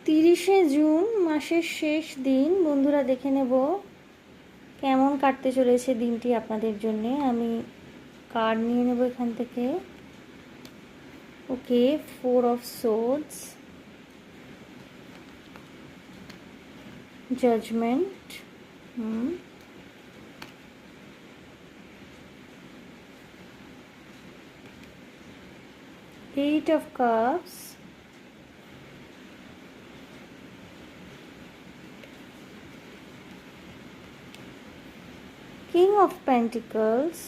30শে June মাসের শেষ দিন। বন্ধুরা দেখে নেব কেমন কাটতে চলেছে দিনটি আপনাদের জন্যে। আমি কার্ড নিয়ে নেব এখান থেকে। Okay, 4 of swords, judgement, 8 of cups, king of pentacles,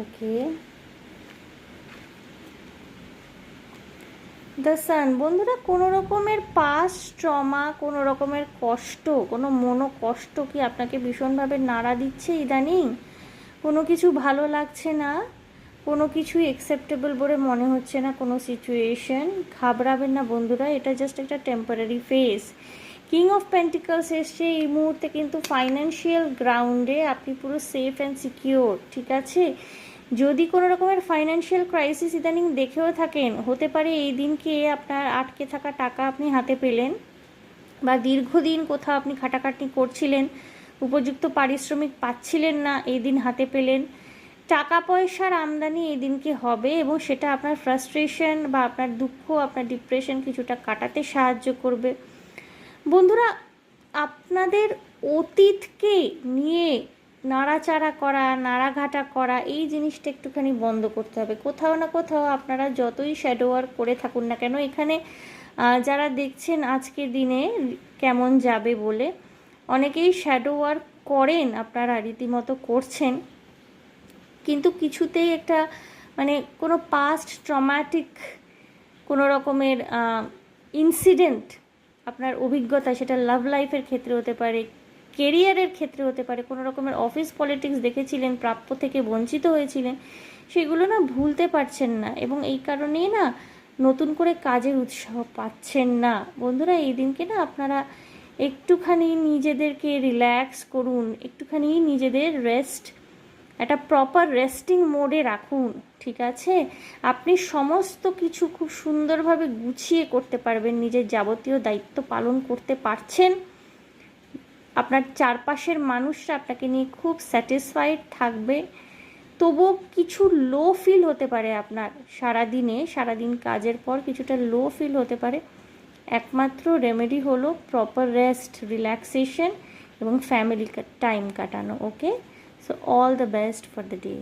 okay, the sun. বন্ধুরা, কোনো রকমের পাস্ট ট্রমা, কোনো রকমের কষ্ট, কোনো কষ্ট কি আপনাকে ভীষণভাবে নাড়া দিচ্ছে ইদানিং? কোনো কিছু ভালো লাগছে না, কোনো কিছুই অ্যাকসেপ্টেবল বলে মনে হচ্ছে না কোনো সিচুয়েশন। ঘাবড়াবেন না বন্ধুরা, এটা জাস্ট একটা temporary phase. King of pentacles এসছে এই মুহূর্তে, কিন্তু ফাইন্যান্সিয়াল গ্রাউন্ডে আপনি পুরো সেফ অ্যান্ড সিকিওর, ঠিক আছে? যদি কোনো রকমের ফাইন্যান্সিয়াল ক্রাইসিস ইদানিং দেখেও থাকেন, হতে পারে এই দিনকে আপনার আটকে থাকা টাকা আপনি হাতে পেলেন, বা দীর্ঘদিন কোথাও আপনি খাটাখাটনি করছিলেন, উপযুক্ত পারিশ্রমিক পাচ্ছিলেন না, এই দিন হাতে পেলেন। টাকা পয়সার আমদানি এই দিনকে হবে এবং সেটা আপনার ফ্রাস্ট্রেশন বা আপনার দুঃখ, আপনার ডিপ্রেশন কিছুটা কাটাতে সাহায্য করবে। বন্ধুরা, আপনাদের অতীতকে নিয়ে নাড়াচাড়া করা, নাড়াঘাটা করা, এই জিনিসটা একটুখানি বন্ধ করতে হবে। কোথাও না কোথাও আপনারা যতই শ্যাডো ওয়ার্ক করে থাকুন না কেন, এখানে যারা দেখছেন আজকের দিনে কেমন যাবে বলে, অনেকেই শ্যাডো ওয়ার্ক করেন, আপনারা রীতিমতো করছেন, কিন্তু কিছুতেই একটা কোনো পাস্ট ট্রমাটিক কোনো রকমের ইনসিডেন্ট, আপনার অভিজ্ঞতা, সেটা লাভ লাইফের ক্ষেত্রে হতে পারে, কেরিয়ারের ক্ষেত্রে হতে পারে, কোনো রকমের অফিস পলিটিক্স দেখেছিলেন, প্রাপ্য থেকে বঞ্চিত হয়েছিলেন, সেগুলো না ভুলতে পারছেন না, এবং এই কারণেই না নতুন করে কাজের উৎসাহ পাচ্ছেন না। বন্ধুরা, এই দিনকে না আপনারা একটুখানি নিজেদেরকে রিল্যাক্স করুন, একটুখানি নিজেদের একটা প্রপার রেস্টিং মোডে রাখুন, ঠিক আছে? আপনি সমস্ত কিছু খুব সুন্দরভাবে গুছিয়ে করতে পারবেন, নিজের যাবতীয় দায়িত্ব পালন করতে পারছেন। আপনার চারপাশের মানুষরা আপনাকে নিয়ে খুব স্যাটিসফাইড থাকবে। তবুও কিছু লো ফিল হতে পারে আপনার সারাদিন কাজের পর কিছুটা লো ফিল হতে পারে। একমাত্র রেমেডি হলো প্রপার রেস্ট, রিল্যাক্সেশন এবং ফ্যামিলি টাইম কাটানো। ওকে, so all the best for the day.